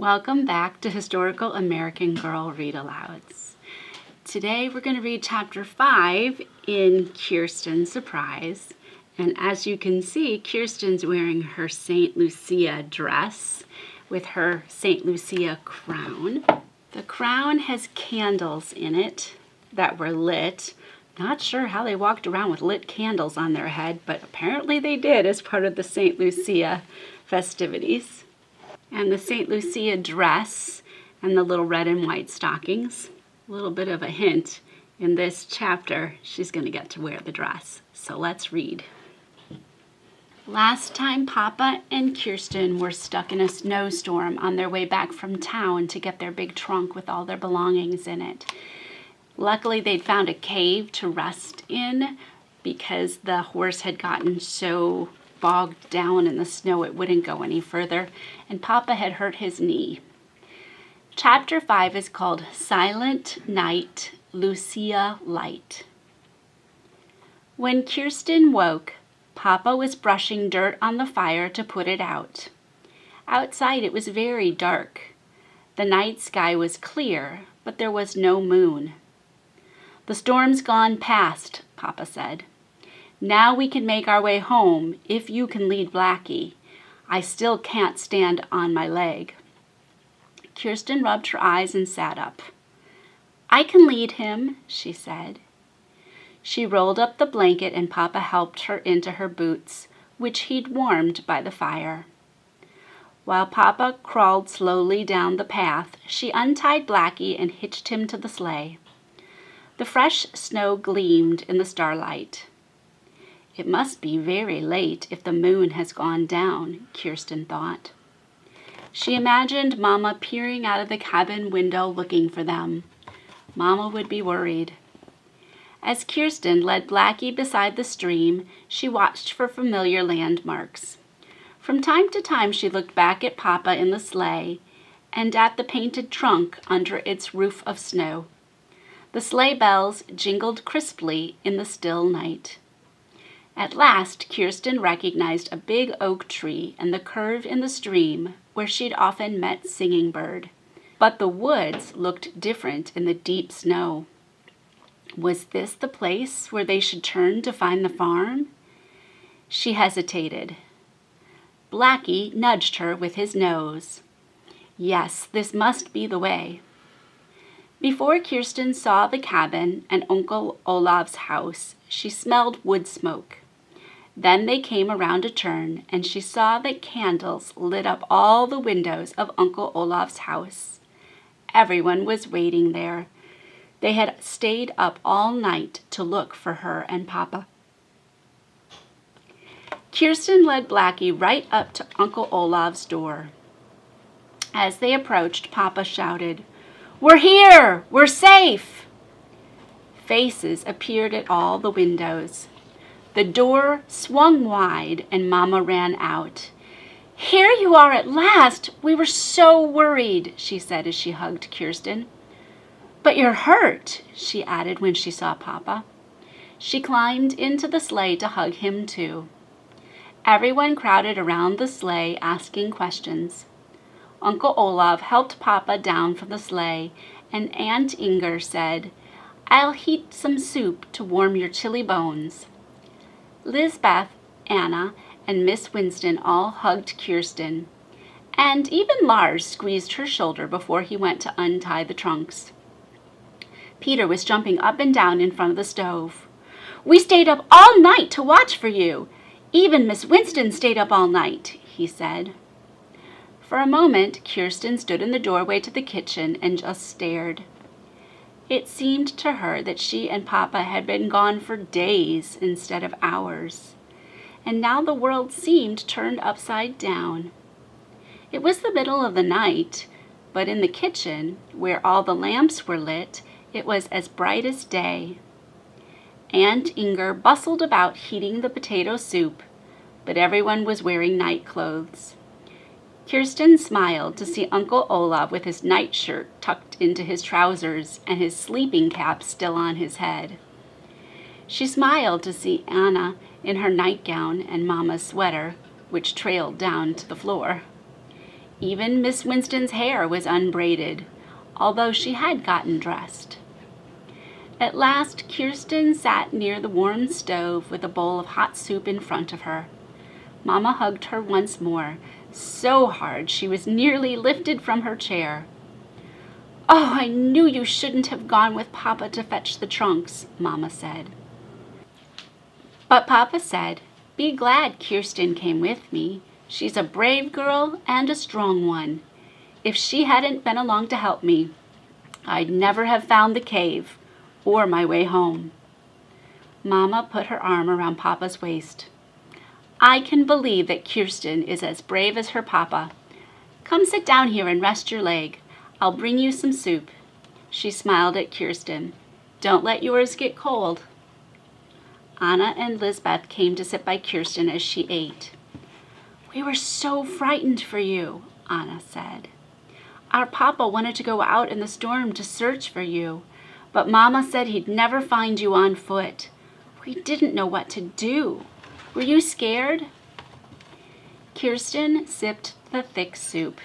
Welcome back to Historical American Girl Read-Alouds. Today we're going to read Chapter 5 in Kirsten's Surprise. And as you can see, Kirsten's wearing her St. Lucia dress with her St. Lucia crown. The crown has candles in it that were lit. Not sure how they walked around with lit candles on their head, but apparently they did as part of the St. Lucia festivities. And the St. Lucia dress and the little red and white stockings. A little bit of a hint, in this chapter, she's going to get to wear the dress. So let's read. Last time Papa and Kirsten were stuck in a snowstorm on their way back from town to get their big trunk with all their belongings in it. Luckily, they'd found a cave to rest in because the horse had gotten so bogged down in the snow it wouldn't go any further, and Papa had hurt his knee. Chapter 5 is called Silent Night, Lucia Light. When Kirsten woke, Papa was brushing dirt on the fire to put it out. Outside it was very dark. The night sky was clear, but there was no moon. "The storm's gone past," Papa said. "Now we can make our way home if you can lead Blackie. I still can't stand on my leg." Kirsten rubbed her eyes and sat up. "I can lead him," she said. She rolled up the blanket and Papa helped her into her boots, which he'd warmed by the fire. While Papa crawled slowly down the path, she untied Blackie and hitched him to the sleigh. The fresh snow gleamed in the starlight. "It must be very late if the moon has gone down," Kirsten thought. She imagined Mama peering out of the cabin window looking for them. Mama would be worried. As Kirsten led Blackie beside the stream, she watched for familiar landmarks. From time to time she looked back at Papa in the sleigh and at the painted trunk under its roof of snow. The sleigh bells jingled crisply in the still night. At last, Kirsten recognized a big oak tree and the curve in the stream where she'd often met Singing Bird. But the woods looked different in the deep snow. Was this the place where they should turn to find the farm? She hesitated. Blackie nudged her with his nose. Yes, this must be the way. Before Kirsten saw the cabin and Uncle Olaf's house, she smelled wood smoke. Then they came around a turn, and she saw that candles lit up all the windows of Uncle Olaf's house. Everyone was waiting there. They had stayed up all night to look for her and Papa. Kirsten led Blackie right up to Uncle Olaf's door. As they approached, Papa shouted, "We're here! We're safe!" Faces appeared at all the windows. The door swung wide and Mama ran out. "Here you are at last! We were so worried," she said as she hugged Kirsten. "But you're hurt," she added when she saw Papa. She climbed into the sleigh to hug him too. Everyone crowded around the sleigh asking questions. Uncle Olaf helped Papa down from the sleigh, and Aunt Inger said, "I'll heat some soup to warm your chilly bones." Lisbeth, Anna, and Miss Winston all hugged Kirsten, and even Lars squeezed her shoulder before he went to untie the trunks. Peter was jumping up and down in front of the stove. "We stayed up all night to watch for you. Even Miss Winston stayed up all night," he said. For a moment, Kirsten stood in the doorway to the kitchen and just stared. It seemed to her that she and Papa had been gone for days instead of hours, and now the world seemed turned upside down. It was the middle of the night, but in the kitchen, where all the lamps were lit, it was as bright as day. Aunt Inger bustled about heating the potato soup, but everyone was wearing night clothes. Kirsten smiled to see Uncle Olaf with his nightshirt tucked into his trousers and his sleeping cap still on his head. She smiled to see Anna in her nightgown and Mama's sweater, which trailed down to the floor. Even Miss Winston's hair was unbraided, although she had gotten dressed. At last, Kirsten sat near the warm stove with a bowl of hot soup in front of her. Mama hugged her once more, so hard she was nearly lifted from her chair. "Oh, I knew you shouldn't have gone with Papa to fetch the trunks," Mama said. But Papa said, "Be glad Kirsten came with me. She's a brave girl and a strong one. If she hadn't been along to help me, I'd never have found the cave or my way home." Mama put her arm around Papa's waist. "I can believe that Kirsten is as brave as her Papa. Come sit down here and rest your leg. I'll bring you some soup." She smiled at Kirsten. "Don't let yours get cold." Anna and Lisbeth came to sit by Kirsten as she ate. "We were so frightened for you," Anna said. "Our Papa wanted to go out in the storm to search for you, but Mama said he'd never find you on foot. We didn't know what to do. Were you scared?" Kirsten sipped the thick soup.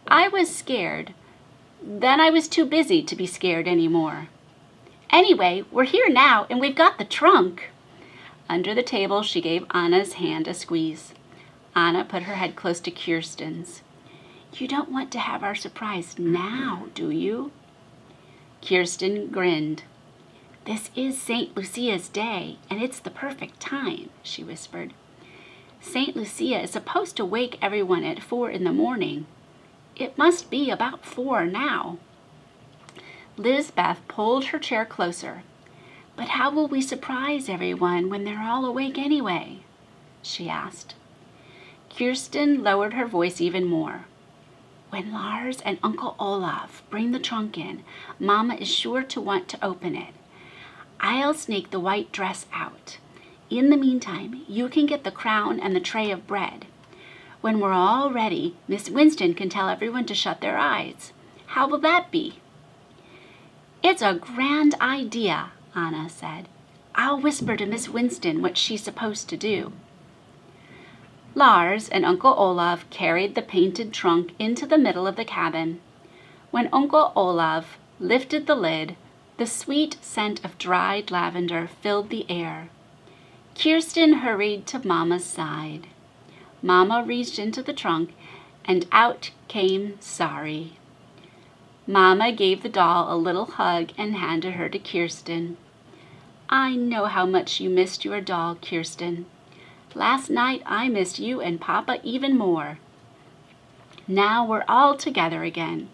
"I was scared. Then I was too busy to be scared anymore. Anyway, we're here now and we've got the trunk." Under the table, she gave Anna's hand a squeeze. Anna put her head close to Kirsten's. "You don't want to have our surprise now, do you?" Kirsten grinned. "This is St. Lucia's Day, and it's the perfect time," she whispered. "St. Lucia is supposed to wake everyone at 4 in the morning. It must be about 4 now." Lisbeth pulled her chair closer. "But how will we surprise everyone when they're all awake anyway?" she asked. Kirsten lowered her voice even more. "When Lars and Uncle Olaf bring the trunk in, Mama is sure to want to open it. I'll snake the white dress out. In the meantime, you can get the crown and the tray of bread. When we're all ready, Miss Winston can tell everyone to shut their eyes. How will that be?" "It's a grand idea," Anna said. "I'll whisper to Miss Winston what she's supposed to do." Lars and Uncle Olaf carried the painted trunk into the middle of the cabin. When Uncle Olaf lifted the lid, the sweet scent of dried lavender filled the air. Kirsten hurried to Mama's side. Mama reached into the trunk, and out came Sari. Mama gave the doll a little hug and handed her to Kirsten. "I know how much you missed your doll, Kirsten. Last night I missed you and Papa even more. Now we're all together again,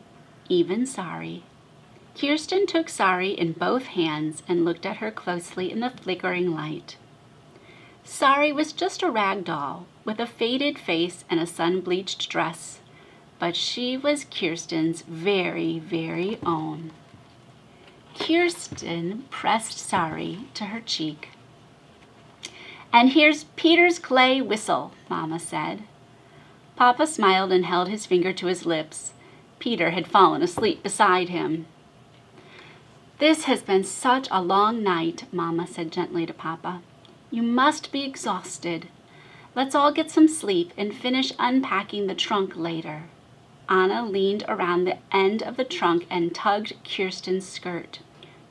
even Sari." Kirsten took Sari in both hands and looked at her closely in the flickering light. Sari was just a rag doll with a faded face and a sun-bleached dress, but she was Kirsten's very, very own. Kirsten pressed Sari to her cheek. "And here's Peter's clay whistle," Mama said. Papa smiled and held his finger to his lips. Peter had fallen asleep beside him. "This has been such a long night," Mama said gently to Papa. "You must be exhausted. Let's all get some sleep and finish unpacking the trunk later." Anna leaned around the end of the trunk and tugged Kirsten's skirt.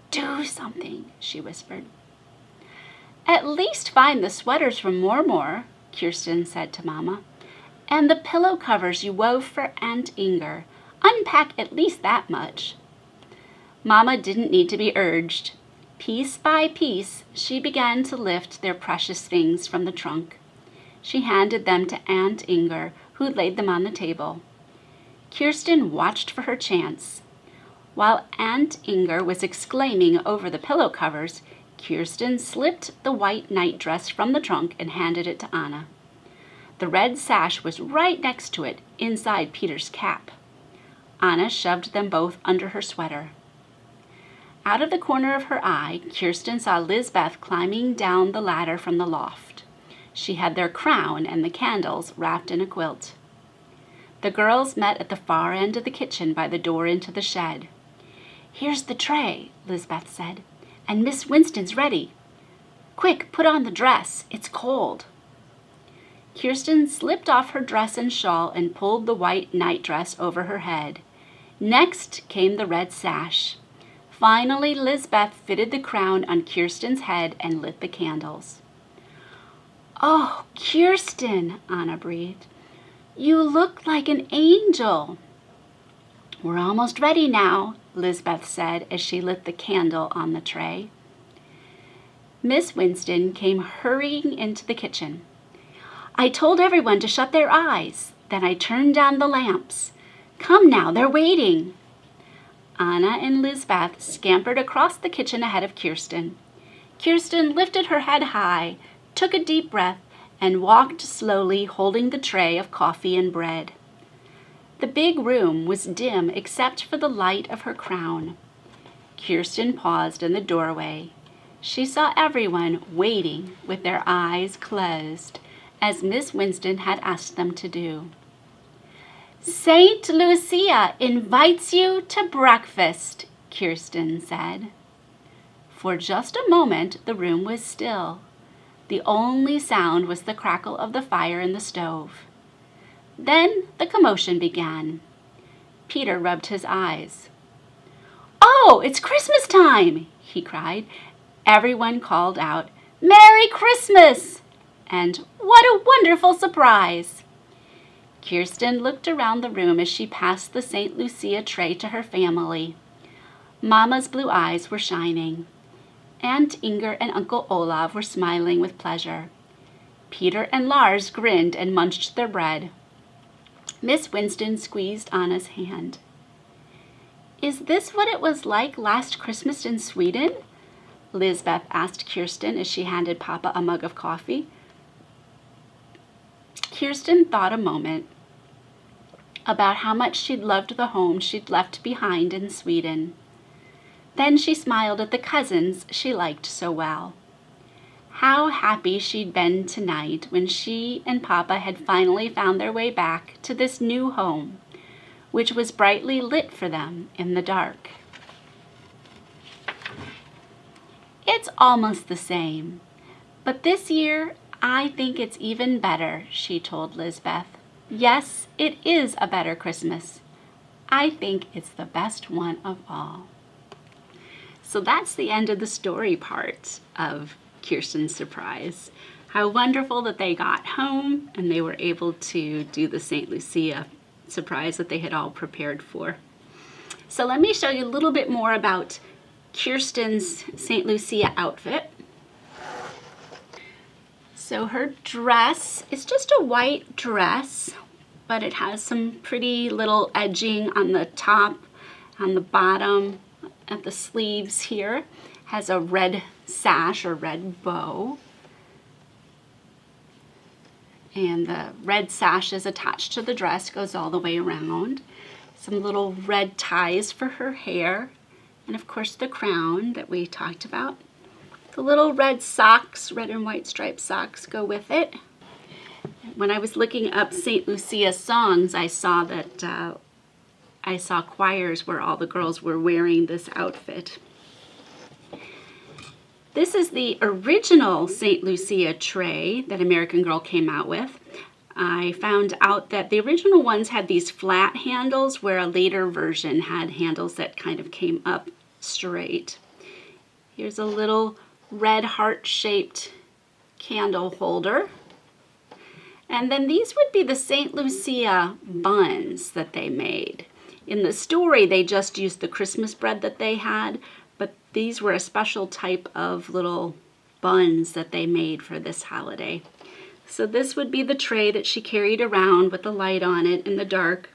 "Do something," she whispered. "At least find the sweaters from Mormor," Kirsten said to Mama. "And the pillow covers you wove for Aunt Inger. Unpack at least that much." Mama didn't need to be urged. Piece by piece, she began to lift their precious things from the trunk. She handed them to Aunt Inger, who laid them on the table. Kirsten watched for her chance. While Aunt Inger was exclaiming over the pillow covers, Kirsten slipped the white nightdress from the trunk and handed it to Anna. The red sash was right next to it, inside Peter's cap. Anna shoved them both under her sweater. Out of the corner of her eye, Kirsten saw Lisbeth climbing down the ladder from the loft. She had their crown and the candles wrapped in a quilt. The girls met at the far end of the kitchen by the door into the shed. "Here's the tray," Lisbeth said, "and Miss Winston's ready. Quick, put on the dress. It's cold." Kirsten slipped off her dress and shawl and pulled the white nightdress over her head. Next came the red sash. Finally, Lisbeth fitted the crown on Kirsten's head and lit the candles. "Oh, Kirsten," Anna breathed. "You look like an angel." "We're almost ready now," Lisbeth said as she lit the candle on the tray. Miss Winston came hurrying into the kitchen. "I told everyone to shut their eyes. Then I turned down the lamps. Come now, they're waiting." Anna and Lisbeth scampered across the kitchen ahead of Kirsten. Kirsten lifted her head high, took a deep breath, and walked slowly, holding the tray of coffee and bread. The big room was dim except for the light of her crown. Kirsten paused in the doorway. She saw everyone waiting with their eyes closed, as Miss Winston had asked them to do. "Saint Lucia invites you to breakfast," Kirsten said. For just a moment, the room was still. The only sound was the crackle of the fire in the stove. Then the commotion began. Peter rubbed his eyes. "Oh, it's Christmas time!" he cried. Everyone called out, "Merry Christmas!" And "What a wonderful surprise!" Kirsten looked around the room as she passed the St. Lucia tray to her family. Mama's blue eyes were shining. Aunt Inger and Uncle Olav were smiling with pleasure. Peter and Lars grinned and munched their bread. Miss Winston squeezed Anna's hand. "Is this what it was like last Christmas in Sweden?" Lisbeth asked Kirsten as she handed Papa a mug of coffee. Kirsten thought a moment about how much she'd loved the home she'd left behind in Sweden. Then she smiled at the cousins she liked so well. How happy she'd been tonight when she and Papa had finally found their way back to this new home, which was brightly lit for them in the dark. "It's almost the same, but this year I think it's even better," she told Lisbeth. "Yes, it is a better Christmas. I think it's the best one of all." So that's the end of the story part of Kirsten's surprise. How wonderful that they got home and they were able to do the St. Lucia surprise that they had all prepared for. So let me show you a little bit more about Kirsten's St. Lucia outfit. So her dress is just a white dress, but it has some pretty little edging on the top, on the bottom, at the sleeves here. Has a red sash or red bow. And the red sash is attached to the dress, goes all the way around. Some little red ties for her hair. And of course the crown that we talked about. The little red socks, red and white striped socks, go with it. When I was looking up St. Lucia songs, I saw that I saw choirs where all the girls were wearing this outfit. This is the original St. Lucia tray that American Girl came out with. I found out that the original ones had these flat handles, where a later version had handles that kind of came up straight. Here's a little red heart-shaped candle holder. And then these would be the St. Lucia buns that they made. In the story, they just used the Christmas bread that they had, but these were a special type of little buns that they made for this holiday. So this would be the tray that she carried around with the light on it in the dark.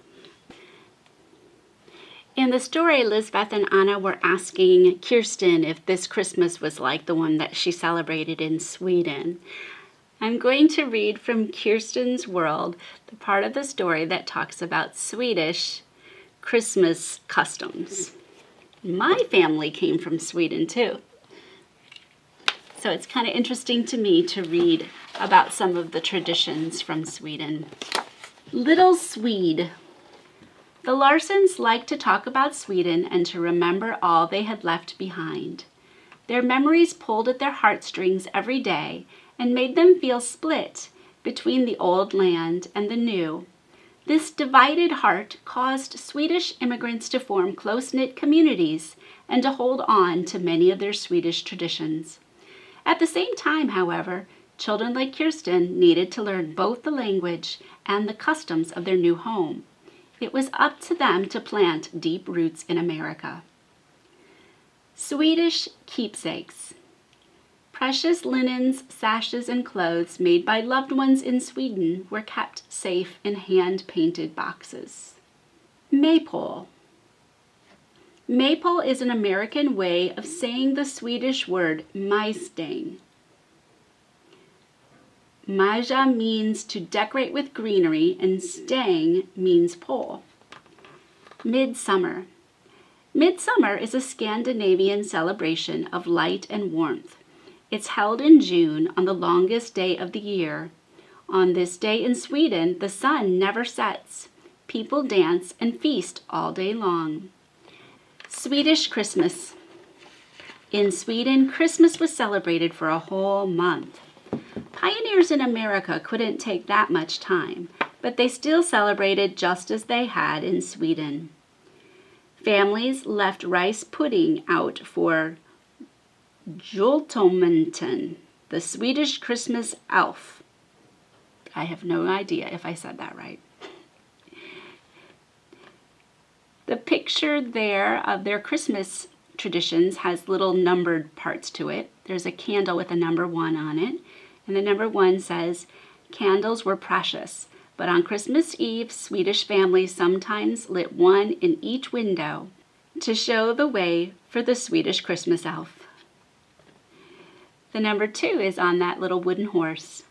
In the story, Lisbeth and Anna were asking Kirsten if this Christmas was like the one that she celebrated in Sweden. I'm going to read from Kirsten's World, the part of the story that talks about Swedish Christmas customs. My family came from Sweden too. So it's kind of interesting to me to read about some of the traditions from Sweden. Little Swede. The Larsens liked to talk about Sweden and to remember all they had left behind. Their memories pulled at their heartstrings every day and made them feel split between the old land and the new. This divided heart caused Swedish immigrants to form close-knit communities and to hold on to many of their Swedish traditions. At the same time, however, children like Kirsten needed to learn both the language and the customs of their new home. It was up to them to plant deep roots in America. Swedish keepsakes. Precious linens, sashes, and clothes made by loved ones in Sweden were kept safe in hand-painted boxes. Maypole. Maypole is an American way of saying the Swedish word majstang. Maja means to decorate with greenery, and stang means pole. Midsummer. Midsummer is a Scandinavian celebration of light and warmth. It's held in June on the longest day of the year. On this day in Sweden, the sun never sets. People dance and feast all day long. Swedish Christmas. In Sweden, Christmas was celebrated for a whole month. Pioneers in America couldn't take that much time, but they still celebrated just as they had in Sweden. Families left rice pudding out for jultomten, the Swedish Christmas elf. I have no idea if I said that right. The picture there of their Christmas traditions has little numbered parts to it. There's a candle with a number 1 on it, and the number 1 says, "Candles were precious, but on Christmas Eve, Swedish families sometimes lit one in each window to show the way for the Swedish Christmas elf." The number 2 is on that little wooden horse.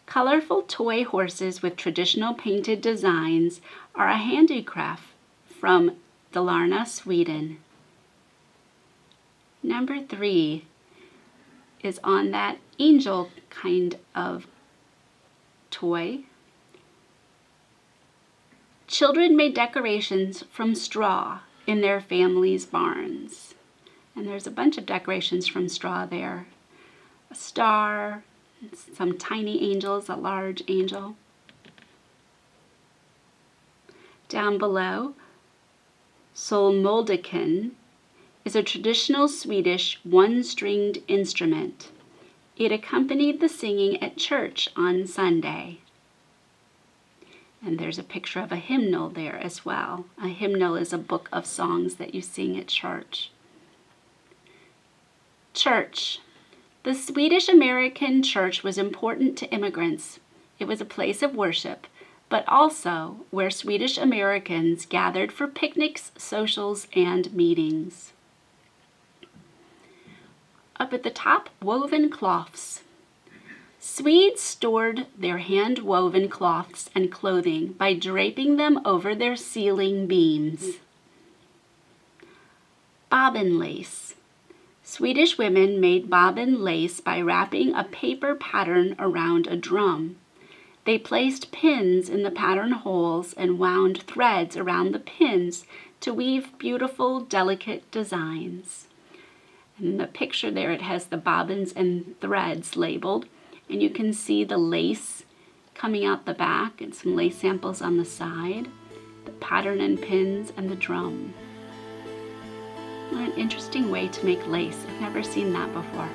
Colorful toy horses with traditional painted designs are a handicraft from Dalarna, Sweden. Number 3 is on that angel kind of toy. Children made decorations from straw in their families' barns. And there's a bunch of decorations from straw there. A star, some tiny angels, a large angel. Down below, solmoldiken is a traditional Swedish one-stringed instrument. It accompanied the singing at church on Sunday. And there's a picture of a hymnal there as well. A hymnal is a book of songs that you sing at church. Church. The Swedish American church was important to immigrants. It was a place of worship, but also where Swedish Americans gathered for picnics, socials, and meetings. Up at the top, woven cloths. Swedes stored their hand-woven cloths and clothing by draping them over their ceiling beams. Bobbin lace. Swedish women made bobbin lace by wrapping a paper pattern around a drum. They placed pins in the pattern holes and wound threads around the pins to weave beautiful, delicate designs. And in the picture there, it has the bobbins and threads labeled, and you can see the lace coming out the back and some lace samples on the side, the pattern and pins, and the drum. What an interesting way to make lace. I've never seen that before.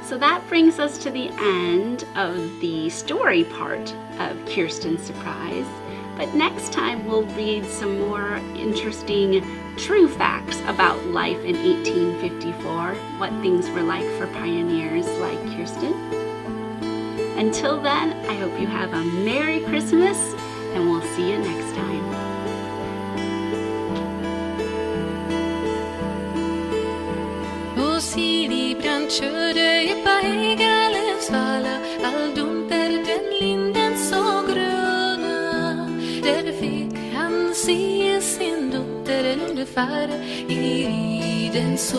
So that brings us to the end of the story part of Kirsten's surprise. But next time we'll read some more interesting true facts about life in 1854, what things were like for pioneers like Kirsten. Until then, I hope you have a Merry Christmas, and we'll see you next time. Siri brand körde i Baigalens vala, all dunter den linden så gröna. Där fick han se sin dotter ungefär i riden så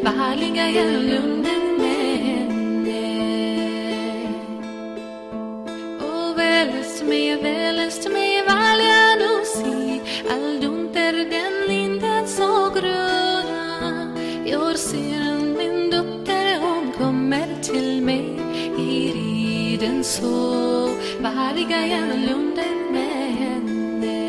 varliga jag lunden med henne. Och välest mig valja nu si, all dunter den linden så gröna. Jag ser min dotter, hon kommer till mig i riden så Varliga genom lunden med henne.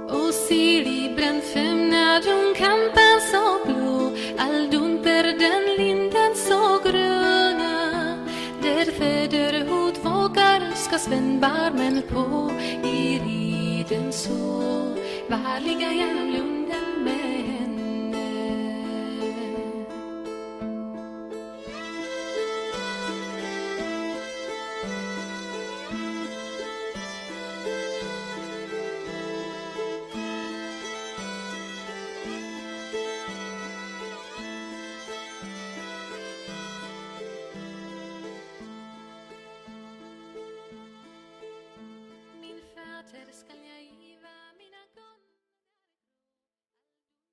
Och Siri bränd femnad hon kampen så blå, all dunter den linden så gröna. Där föder hot vågar ska Sven barmen på i riden så. Varliga genom lunden